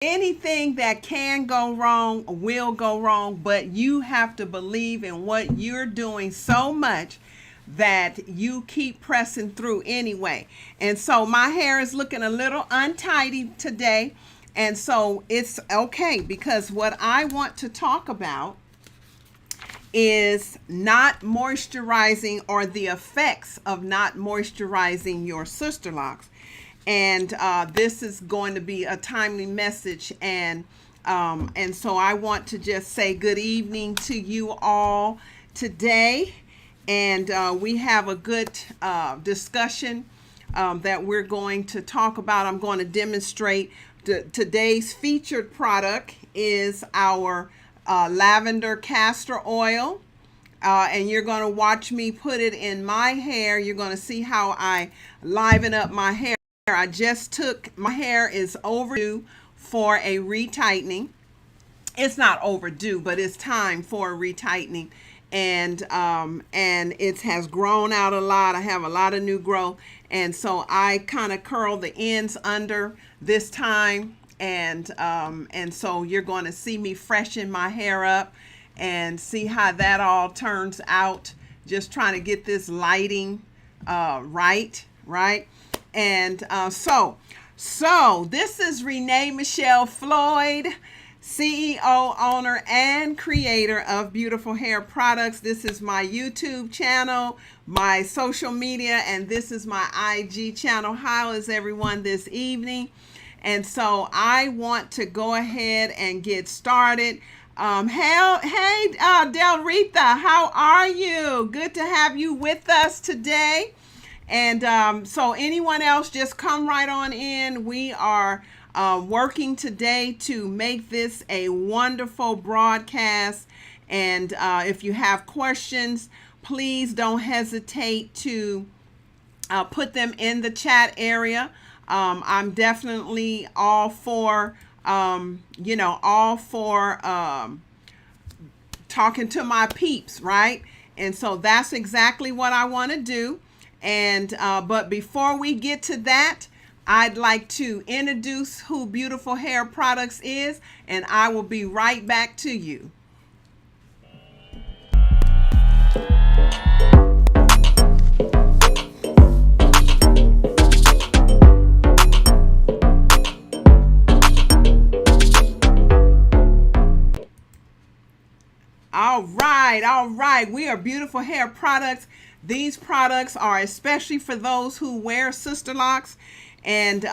Anything that can go wrong will go wrong, but you have to believe in what you're doing so much that you keep pressing through anyway. And so my hair is looking a little untidy today. And so it's okay, because what I want to talk about is not moisturizing, or the effects of not moisturizing your sister locks. And this is going to be a timely message, and so I want to just say good evening to you all today, and we have a good discussion that we're going to talk about. I'm going to demonstrate today's featured product is our lavender castor oil. And you're going to watch me put it in my hair. You're going to see how I liven up my hair. I just took, my hair is overdue for a retightening. It's not overdue, but it's time for a retightening. And it has grown out a lot. I have a lot of new growth. And so I kind of curl the ends under this time. And so you're going to see me freshen my hair up and see how that all turns out. Just trying to get this lighting right. And so this is Rene Michelle Floyd, CEO, owner, and creator of Beautiful Hair Products. This is my YouTube channel, my social media, and this is my IG channel. How is everyone this evening? And so I want to go ahead and get started. Hey, Del Rita, how are you? Good to have you with us today. And so anyone else, just come right on in. We are working today to make this a wonderful broadcast. And if you have questions, please don't hesitate to put them in the chat area. I'm definitely all for, talking to my peeps, right? And so that's exactly what I want to do. And but before we get to that, I'd like to introduce who Beautiful Hair Products is, and I will be right back to you. All right. We are Beautiful Hair Products. These products are especially for those who wear sister locks, and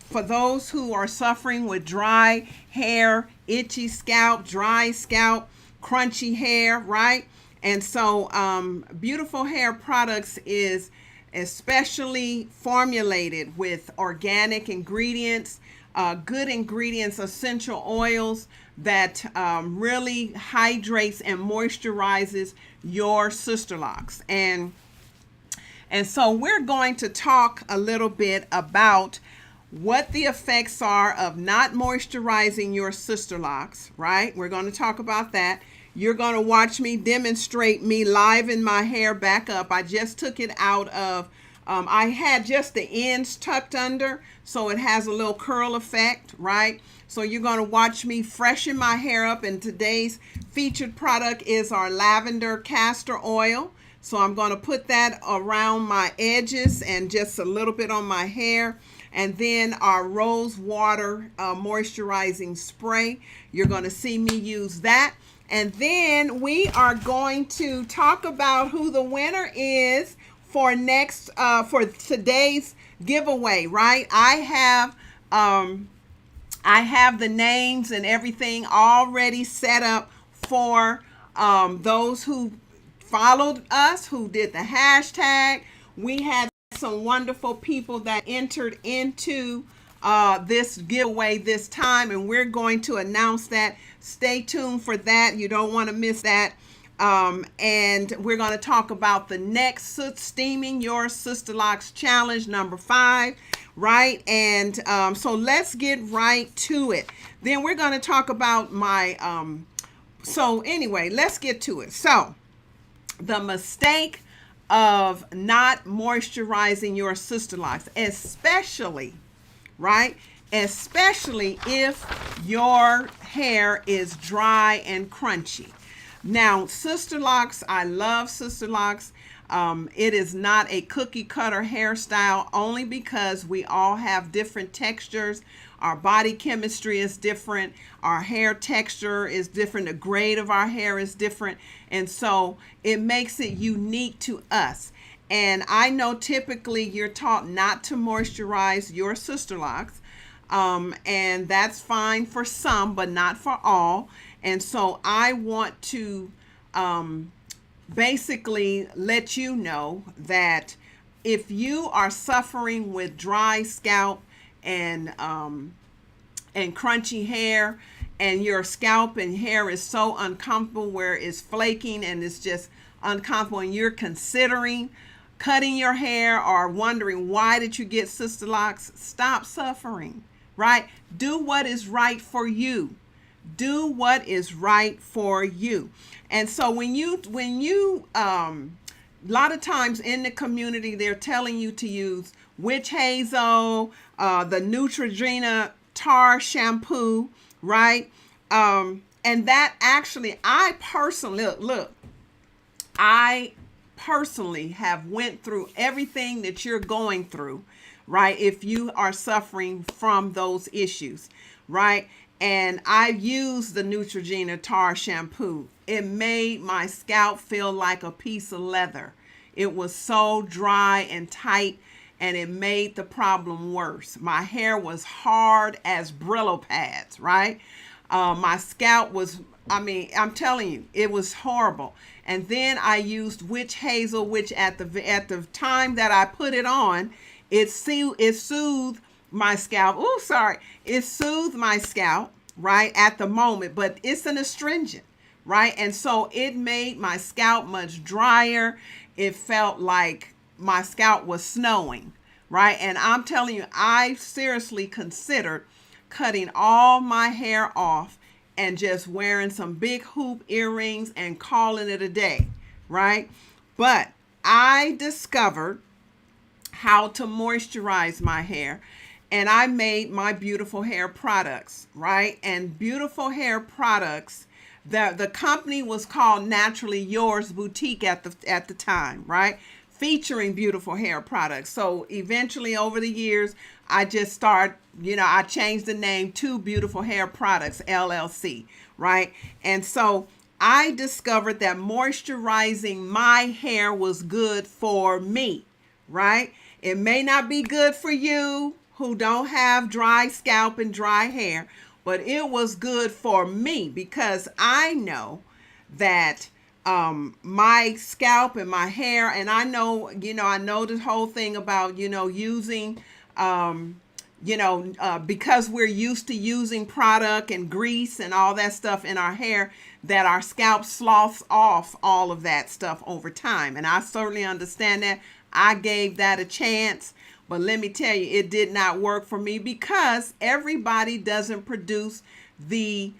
for those who are suffering with dry hair, itchy scalp, dry scalp, crunchy hair, right? And so Beautiful Hair Products is especially formulated with organic ingredients, good ingredients, essential oils that really hydrates and moisturizes your sister locks. And so we're going to talk a little bit about what the effects are of not moisturizing your sister locks, right? We're going to talk about that. You're going to watch me demonstrate me liven my hair back up. I just took it out of, I had just the ends tucked under, so it has a little curl effect, right? So you're going to watch me freshen my hair up, and today's featured product is our lavender castor oil. So I'm going to put that around my edges and just a little bit on my hair. And then our rose water moisturizing spray. You're going to see me use that. And then we are going to talk about who the winner is for today's giveaway, right? I have the names and everything already set up for those who followed us, who did the hashtag. We had some wonderful people that entered into this giveaway this time, and we're going to announce that. Stay tuned for that. You don't want to miss that. And we're going to talk about the next Steaming Your Sister Locks Challenge number 5, right? And so let's get right to it. Then we're going to talk about my, so anyway, let's get to it. So the mistake of not moisturizing your sister locks, especially, right? especially if your hair is dry and crunchy. Now, Sisterlocks, I love Sisterlocks. It is not a cookie cutter hairstyle, only because we all have different textures. Our body chemistry is different. Our hair texture is different. The grade of our hair is different. And so it makes it unique to us. And I know typically you're taught not to moisturize your Sisterlocks. And that's fine for some, but not for all. And so I want to basically let you know that if you are suffering with dry scalp and crunchy hair, and your scalp and hair is so uncomfortable where it's flaking and it's just uncomfortable, and you're considering cutting your hair or wondering why did you get Sisterlocks, stop suffering, right? Do what is right for you. Do what is right for you. And so when you a lot of times in the community, they're telling you to use witch hazel, the Neutrogena tar shampoo, right? And that actually, I personally have went through everything that you're going through, right? If you are suffering from those issues, right? And I used the Neutrogena tar shampoo. It made my scalp feel like a piece of leather. It was so dry and tight, and it made the problem worse. My hair was hard as Brillo pads, right? My scalp was, I'm telling you, it was horrible. And then I used witch hazel, which at the time that I put it on, it soothed my scalp. Oh, sorry. It soothed my scalp, right, at the moment, but it's an astringent, right? And so it made my scalp much drier. It felt like my scalp was snowing, right? And I'm telling you, I seriously considered cutting all my hair off and just wearing some big hoop earrings and calling it a day, right? But I discovered how to moisturize my hair, and I made my beautiful hair products, right? And beautiful hair products, the company was called Naturally Yours Boutique at the time, right? Featuring beautiful hair products. So eventually over the years, I just started, I changed the name to Beautiful Hair Products LLC, right? And so I discovered that moisturizing my hair was good for me, right? It may not be good for you who don't have dry scalp and dry hair, but it was good for me because I know that my scalp and my hair, and I know this whole thing about, using, because we're used to using product and grease and all that stuff in our hair, that our scalp sloughs off all of that stuff over time. And I certainly understand that. I gave that a chance, but let me tell you, it did not work for me because everybody doesn't produce an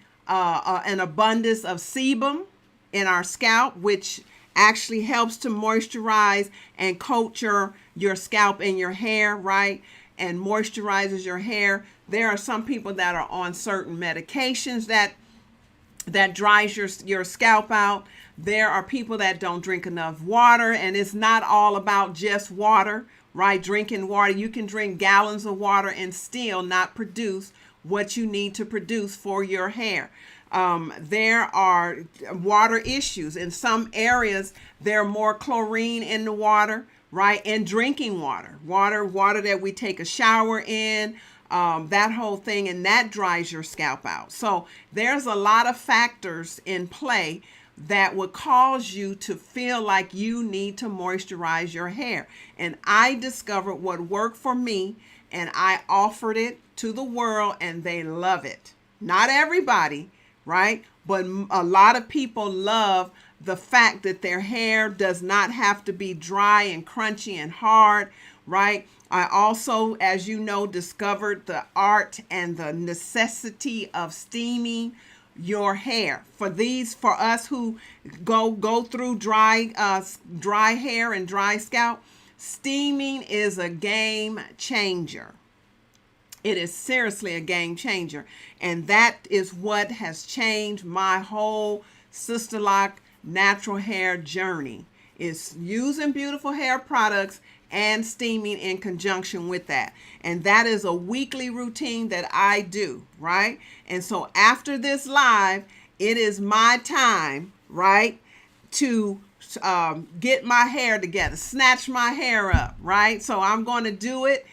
abundance of sebum in our scalp, which actually helps to moisturize and coat your scalp and your hair, right? And moisturizes your hair. There are some people that are on certain medications that dries your scalp out. There are people that don't drink enough water, and it's not all about just water, right? Drinking water. You can drink gallons of water and still not produce what you need to produce for your hair. There are water issues. In some areas, there are more chlorine in the water, right? And drinking water that we take a shower in, that whole thing, and that dries your scalp out. So there's a lot of factors in play that would cause you to feel like you need to moisturize your hair. And I discovered what worked for me, and I offered it to the world, and they love it. Not everybody, right? But a lot of people love the fact that their hair does not have to be dry and crunchy and hard, right? I also, as you know, discovered the art and the necessity of steaming your hair. For us who go through dry hair and dry scalp, steaming is a game changer. It is seriously a game changer. And that is what has changed my whole Sisterlock natural hair journey, is using beautiful hair products and steaming in conjunction with that. And that is a weekly routine that I do, right? And so after this live, it is my time, right, to get my hair together, snatch my hair up, right? So I'm going to do it,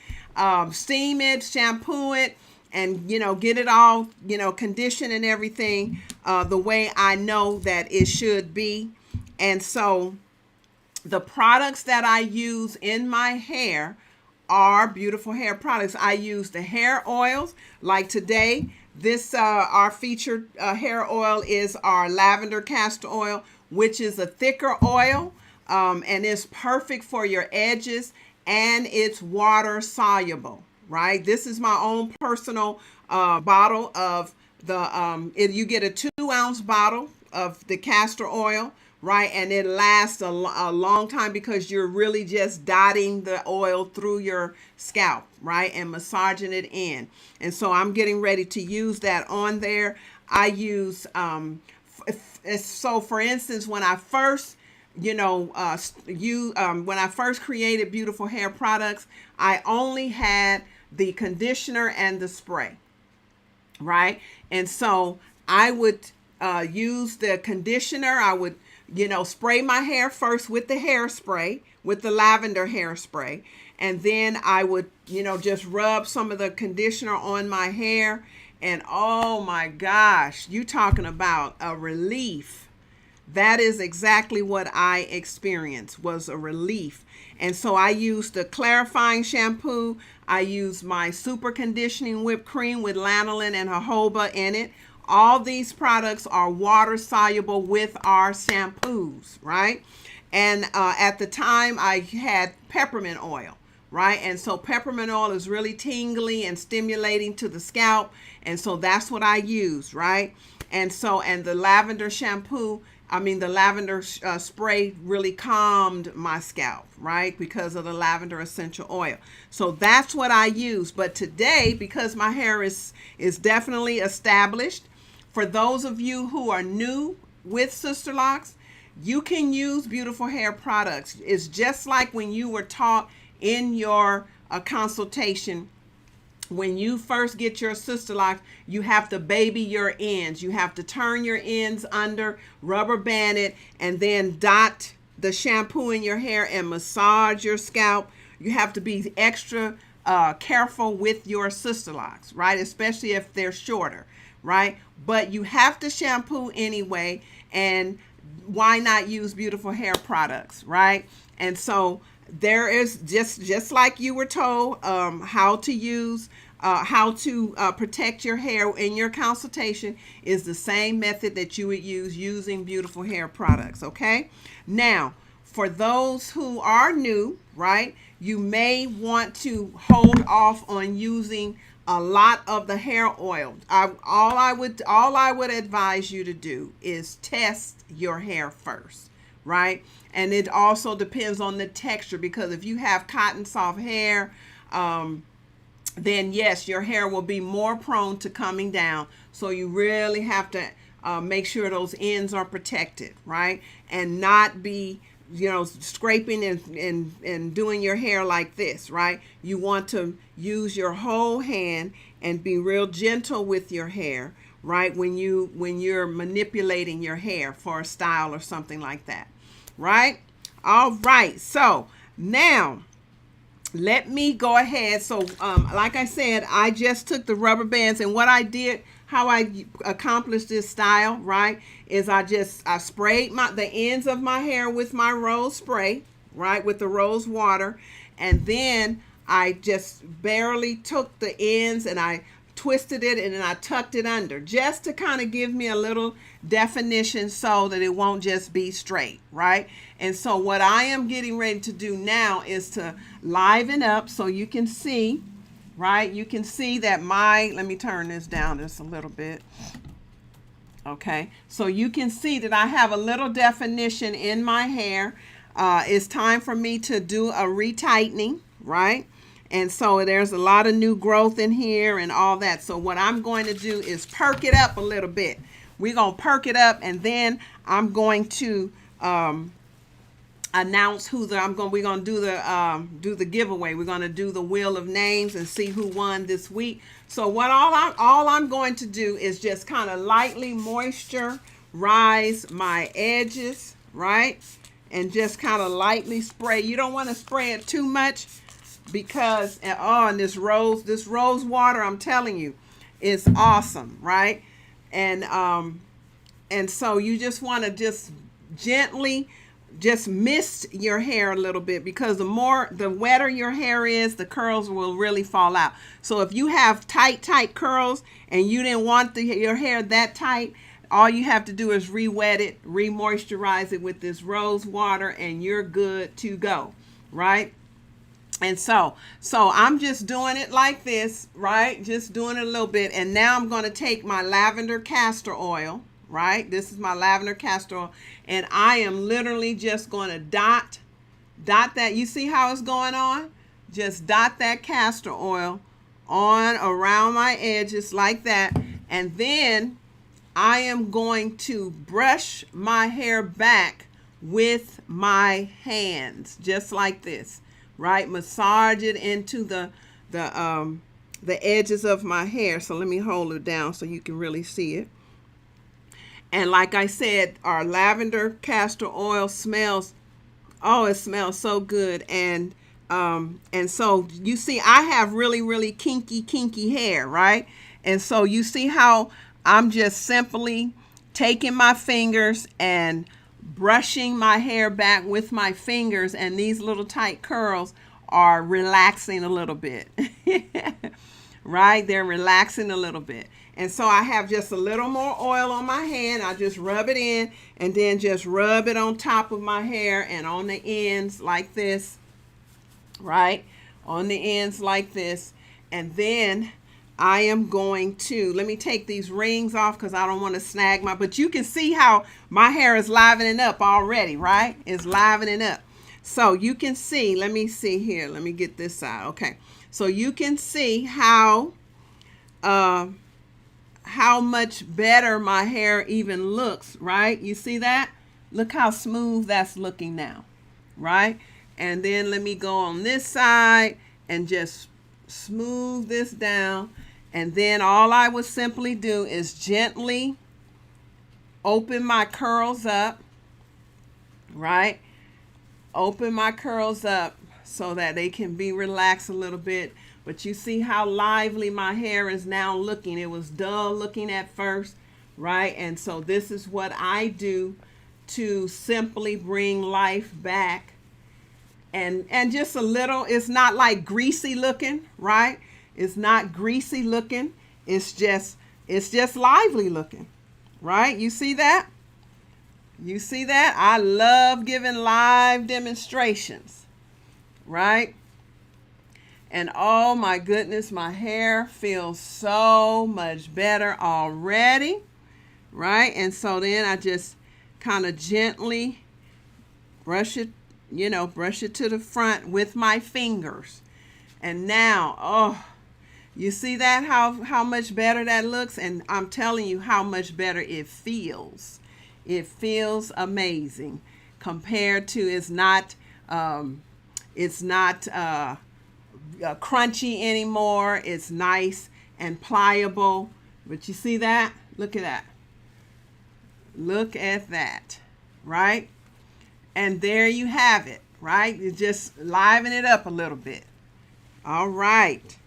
steam it, shampoo it, and, get it all, conditioned and everything the way I know that it should be. And so the products that I use in my hair are beautiful hair products. I use the hair oils. Like today, this our featured hair oil is our lavender castor oil, which is a thicker oil, and it's perfect for your edges, and it's water soluble, right? This is my own personal bottle of the you get a 2-ounce bottle of the castor oil, right? And it lasts a long time because you're really just dotting the oil through your scalp, right? And massaging it in. And so I'm getting ready to use that on there. I use, so for instance, when I first, when I first created beautiful hair products, I only had the conditioner and the spray, right? And so I would use the conditioner. I would spray my hair first with the hairspray, with the lavender hairspray. And then I would, just rub some of the conditioner on my hair. And oh my gosh, you talking about a relief. That is exactly what I experienced, was a relief. And so I used the clarifying shampoo. I used my super conditioning whipped cream with lanolin and jojoba in it. All these products are water soluble with our shampoos, right? And at the time I had peppermint oil, right? And so peppermint oil is really tingly and stimulating to the scalp. And so that's what I use, right? And so, and the lavender shampoo, the lavender spray really calmed my scalp, right? Because of the lavender essential oil. So that's what I use. But today, because my hair is definitely established, for those of you who are new with Sisterlocks, you can use beautiful hair products. It's just like when you were taught in your consultation. When you first get your Sisterlocks, you have to baby your ends. You have to turn your ends under, rubber band it, and then dot the shampoo in your hair and massage your scalp. You have to be extra careful with your Sisterlocks, right? Especially if they're shorter, right? But you have to shampoo anyway, and why not use beautiful hair products, right? And so there is, just like you were told how to use, how to protect your hair in your consultation, is the same method that you would use using beautiful hair products, okay? Now, for those who are new, right, you may want to hold off on using a lot of the hair oil. All I would advise you to do is test your hair first, right? And it also depends on the texture, because if you have cotton soft hair, then yes, your hair will be more prone to coming down. So you really have to make sure those ends are protected, right? And not be, scraping and doing your hair like this, right? You want to use your whole hand and be real gentle with your hair, right? When you're manipulating your hair for a style or something like that, right? All right. So now let me go ahead. So like I said, I just took the rubber bands, and what I did, how I accomplished this style, right, is I sprayed the ends of my hair with my rose spray, right, with the rose water, and then I just barely took the ends and I twisted it and then I tucked it under, just to kind of give me a little definition so that it won't just be straight, right? And so what I am getting ready to do now is to liven up so you can see, right? You can see that let me turn this down just a little bit. Okay, so you can see that I have a little definition in my hair. It's time for me to do a retightening, right? And so there's a lot of new growth in here and all that. So what I'm going to do is perk it up a little bit. We're going to perk it up, and then I'm going to announce who we're going to do the giveaway. We're going to do the wheel of names and see who won this week. So what all I'm going to do is just kind of lightly moisturize my edges, right? And just kind of lightly spray. You don't want to spray it too much, because and this rose water, I'm telling you, is awesome, right? And so you just want to just gently just mist your hair a little bit, because the wetter your hair is, the curls will really fall out. So if you have tight curls and you didn't want your hair that tight, all you have to do is re-wet it, re-moisturize it with this rose water, and you're good to go, right? And so I'm just doing it like this, right? Just doing it a little bit. And now I'm going to take my lavender castor oil, right? This is my lavender castor oil. And I am literally just going to dot that. You see how it's going on? Just dot that castor oil on around my edges like that. And then I am going to brush my hair back with my hands, just like this. Right, massage it into the edges of my hair. So let me hold it down so you can really see it. And like I said, our lavender castor oil smells, it smells so good. And so you see, I have really kinky hair, right? And so you see how I'm just simply taking my fingers and brushing my hair back with my fingers, and these little tight curls are relaxing a little bit. Right? They're relaxing a little bit. And so I have just a little more oil on my hand. I just rub it in, and then just rub it on top of my hair and on the ends like this. Right? On the ends like this. And then I am going to, let me take these rings off because I don't want to snag but you can see how my hair is livening up already, right? It's livening up. So you can see, let me see here. Let me get this side. Okay. So you can see how much better my hair even looks, right? You see that? Look how smooth that's looking now, right? And then let me go on this side and just smooth this down. And then all I would simply do is gently open my curls up, right? Open my curls up so that they can be relaxed a little bit. But you see how lively my hair is now looking. It was dull looking at first, right? And so this is what I do to simply bring life back. And just a little, it's not like greasy looking, right? It's not greasy looking. It's just lively looking, right? You see that? You see that? I love giving live demonstrations, right? And oh my goodness, my hair feels so much better already, right? And so then I just kind of gently brush it, brush it to the front with my fingers. And now, you see that, how much better that looks? And I'm telling you how much better it feels. It feels amazing compared to, it's not crunchy anymore. It's nice and pliable. But you see that? Look at that. Look at that, right? And there you have it, right? You just liven it up a little bit. All right.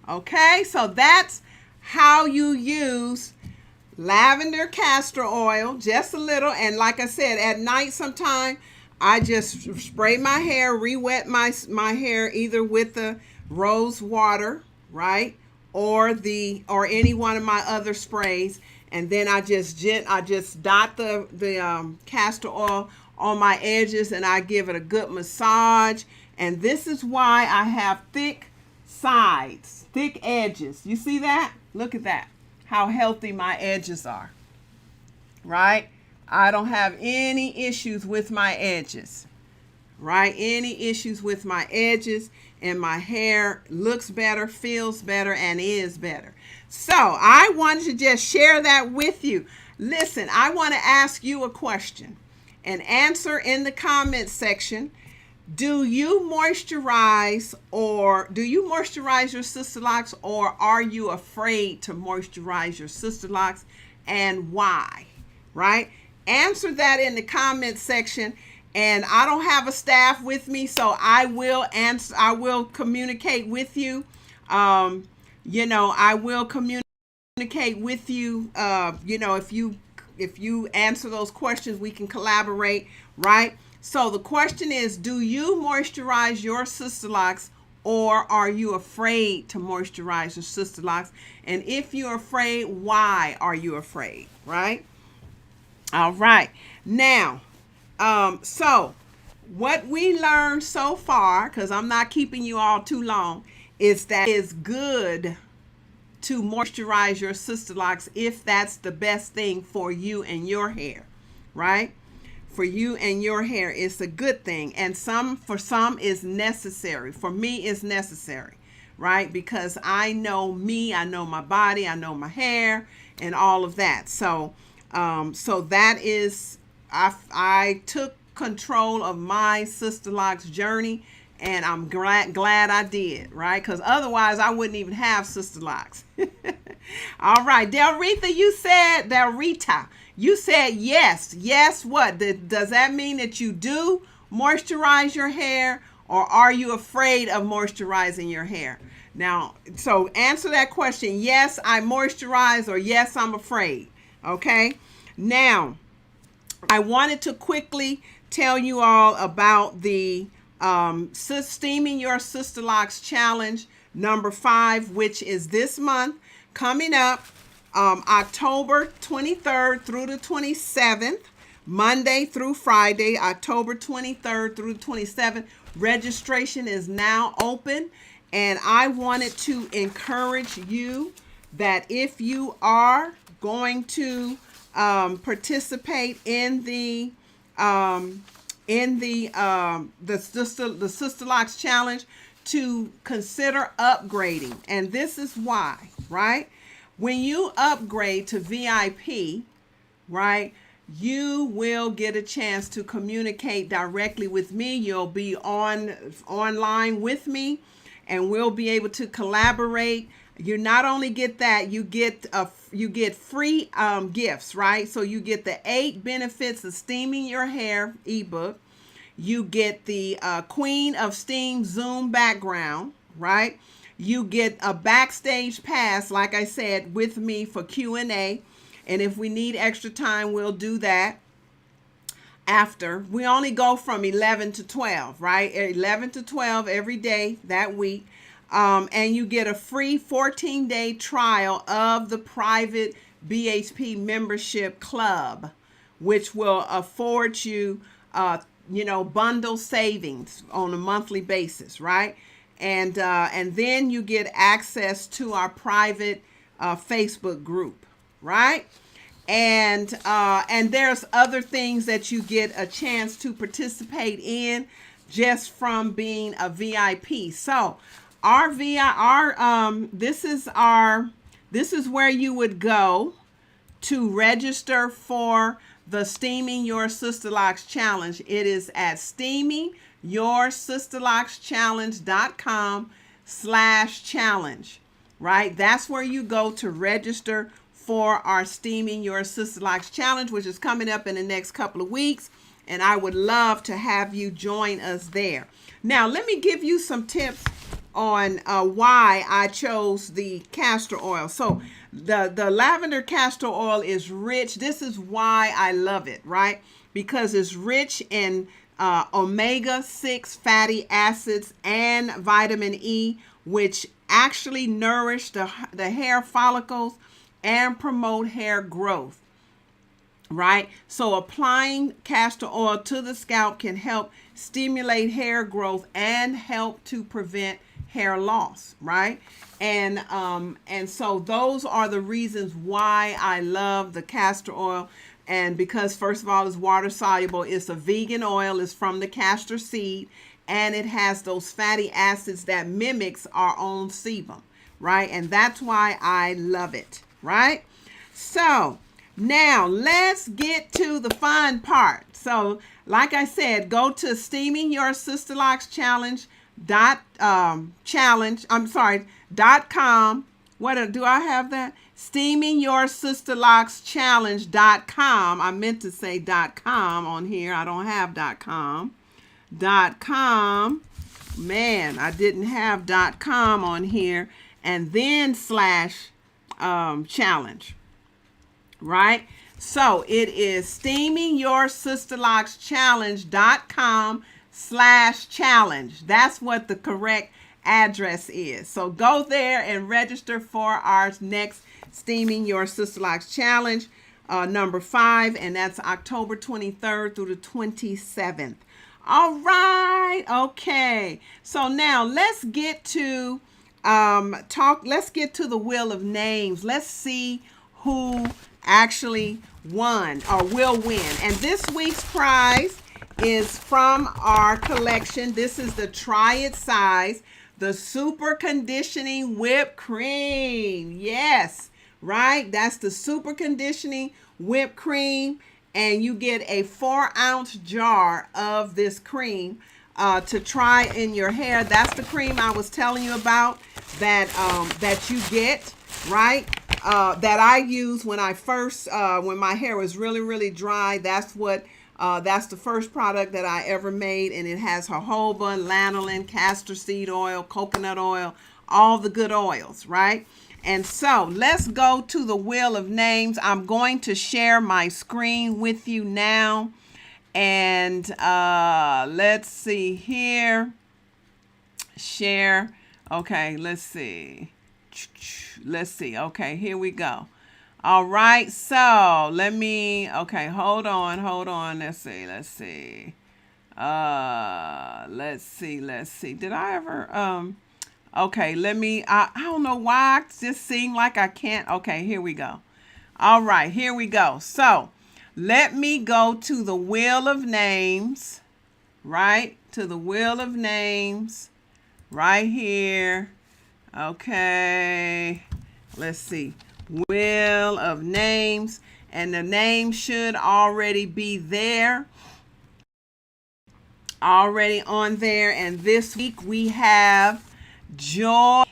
Okay, so that's how you use lavender castor oil, just a little. And like I said, at night sometime, I just spray my hair, re-wet my hair either with the rose water, right? Or any one of my other sprays. And then I just dot the castor oil on my edges, and I give it a good massage. And this is why I have thick sides, thick edges. You see that? Look at that. How healthy my edges are, right? I don't have any issues with my edges, right? Any issues with my edges, and my hair looks better, feels better, and is better. So I wanted to just share that with you. Listen, I want to ask you a question and answer in the comment section. Do you moisturize your Sisterlocks, or are you afraid to moisturize your Sisterlocks, and why? Right? Answer that in the comment section. And I don't have a staff with me, so I will communicate with you. I will communicate with you. If you answer those questions, we can collaborate, right? So the question is, do you moisturize your Sisterlocks, or are you afraid to moisturize your Sisterlocks? And if you're afraid, why are you afraid, right? All right. Now, so what we learned so far, because I'm not keeping you all too long, is that it's good to moisturize your Sisterlocks if that's the best thing for you and your hair, right? For you and your hair, it's a good thing. And for some is necessary. For me, it's necessary, right? Because I know me, I know my body, I know my hair, and all of that. So that is, I took control of my Sisterlocks journey, and I'm glad I did, right? Because otherwise I wouldn't even have Sisterlocks. All right, Delrita, you said yes. Yes, what? Does that mean that you do moisturize your hair, or are you afraid of moisturizing your hair? Now, so answer that question. Yes, I moisturize, or yes, I'm afraid. Okay. Now, I wanted to quickly tell you all about the Steaming Your Sisterlocks Challenge number 5, which is this month coming up, October 23rd through the 27th, Monday through Friday, October 23rd through the 27th. Registration is now open, and I wanted to encourage you that if you are going to participate in the Sisterlocks Challenge, to consider upgrading. And this is why, right? When you upgrade to VIP, right, you will get a chance to communicate directly with me. You'll be online with me, and we'll be able to collaborate. You not only get that, you get free gifts, right? So you get the 8 benefits of steaming your hair ebook. You get the Queen of Steam Zoom background, right? You get a backstage pass, like I said, with me for Q&A. And if we need extra time, we'll do that after. We only go from 11 to 12, right? 11 to 12 every day that week. And you get a free 14-day trial of the private BHP membership club, which will afford you, bundle savings on a monthly basis, right? And then you get access to our private Facebook group, right? And there's other things that you get a chance to participate in just from being a VIP. So this is where you would go to register for the Steaming Your Sisterlocks Challenge. It is at steamingyoursisterlockschallenge.com/challenge, right? That's where you go to register for our Steaming Your Sisterlocks Challenge, which is coming up in the next couple of weeks. And I would love to have you join us there. Now, let me give you some tips on why I chose the castor oil. So the lavender castor oil is rich. This is why I love it, right? Because it's rich in omega-6 fatty acids and vitamin E, which actually nourish the hair follicles and promote hair growth, right? So applying castor oil to the scalp can help stimulate hair growth and help to prevent hair loss, right? And so those are the reasons why I love the castor oil. And because, first of all, it's water soluble, it's a vegan oil, it's from the castor seed, and it has those fatty acids that mimics our own sebum, right? And that's why I love it, right? So now let's get to the fun part. So like I said, go to Steaming Your Sisterlocks Challenge .com. What do I have that? SteamingYourSisterlocksChallenge.com. I meant to say .com on here. I don't have .com. .com. Man, I didn't have .com on here. And then /challenge. Right? So it is SteamingYourSisterlocksChallenge.com/challenge. That's what the correct address is. So go there and register for our next Steaming Your Sisterlocks Challenge, number 5, and that's October 23rd through the 27th. All right. Okay. So now let's get to let's get to the wheel of names. Let's see who actually won or will win. And this week's prize is from our collection. This is the Try It size, the Super Conditioning Whipped Cream. Yes, right? That's the Super Conditioning Whipped Cream. And you get a 4-ounce jar of this cream to try in your hair. That's the cream I was telling you about that you get, right? That I use when I first, when my hair was really, really dry. That's the first product that I ever made. And it has jojoba, lanolin, castor seed oil, coconut oil, all the good oils, right? And so let's go to the wheel of names. I'm going to share my screen with you now. And let's see here. Share. Okay, let's see. Let's see. Okay, here we go. All right, so let me, okay, hold on. Let's see. Let's see. Did I ever, okay, let me, I don't know why it just seemed like I can't. Okay, here we go. All right, here we go. So let me go to the wheel of names, right? To the wheel of names right here. Okay, let's see. Wheel of names, and the name should already be there. Already on there. And this week we have Joy,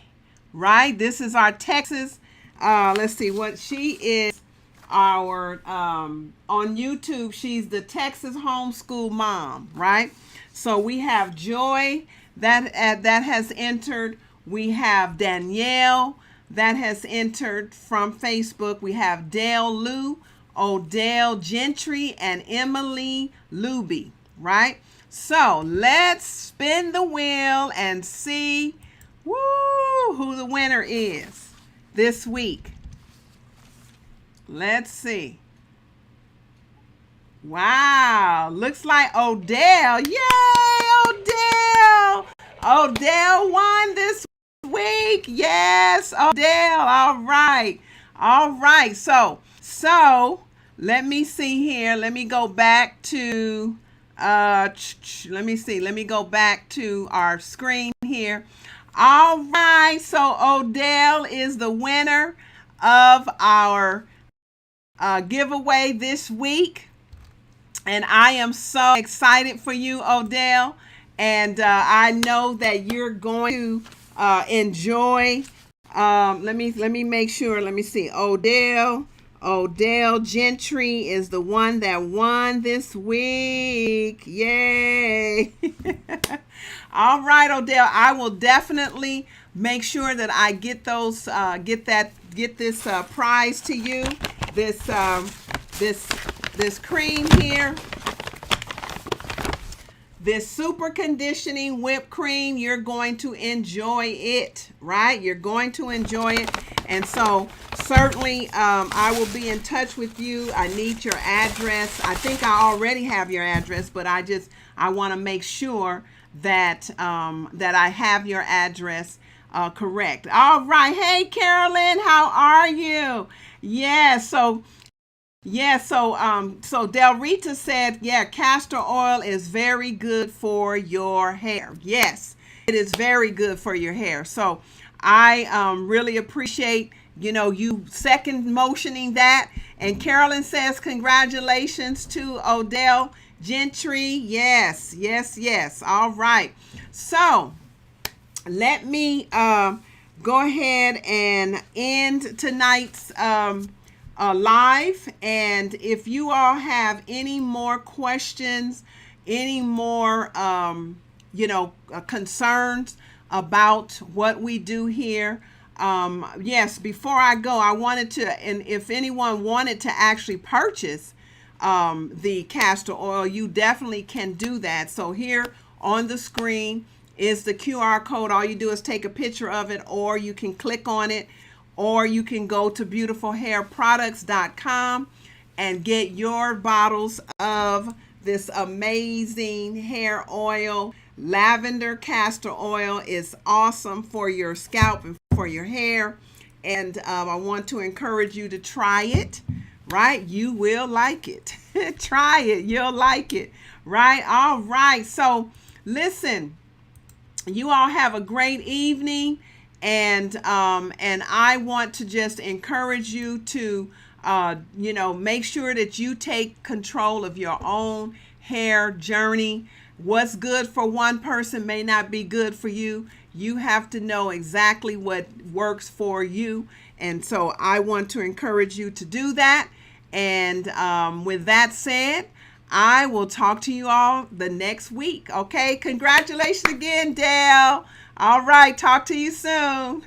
right? This is our Texas. Let's see what she is. Our on YouTube, she's the Texas homeschool mom, right? So we have Joy that has entered. We have Danielle that has entered from Facebook. We have Dale Lou, Odell Gentry, and Emily Luby, right? So let's spin the wheel and see who the winner is this week. Let's see. Wow, looks like Odell. Yay, Odell! Odell won this week. Yes, Odell. All right. So let me see here. Let me go back to let me go back to our screen here. All right, so Odell is the winner of our giveaway this week, and I am so excited for you, Odell. And I know that you're going to enjoy. Let me make sure. Let me see. Odell Gentry is the one that won this week. Yay! All right, Odell. I will definitely make sure that I get those. Get this prize to you. This cream here. This Super Conditioning Whipped Cream, you're going to enjoy it, right? You're going to enjoy it. And so certainly I will be in touch with you. I need your address. I think I already have your address, but I want to make sure that that I have your address correct. All right. Hey, Carolyn, how are you? Yeah, so Yeah, so Del Rita said, yeah, castor oil is very good for your hair. Yes, it is very good for your hair. So I really appreciate, you second motioning that. And Carolyn says, congratulations to Odell Gentry. Yes, yes, yes. All right. So let me go ahead and end tonight's live. And if you all have any more questions, any more, concerns about what we do here, yes, before I go, I wanted to, and if anyone wanted to actually purchase the castor oil, you definitely can do that. So here on the screen is the QR code. All you do is take a picture of it, or you can click on it, or you can go to beautifulhairproducts.com and get your bottles of this amazing hair oil. Lavender castor oil is awesome for your scalp and for your hair. And I want to encourage you to try it, right? You will like it. Try it. You'll like it, right? All right. So listen, you all have a great evening, and I want to just encourage you to make sure that you take control of your own hair journey. What's good for one person may not be good for you. You have to know exactly what works for you, and so I want to encourage you to do that. And with that said, I will talk to you all the next week. Okay. Congratulations again, Dale. All right. Talk to you soon.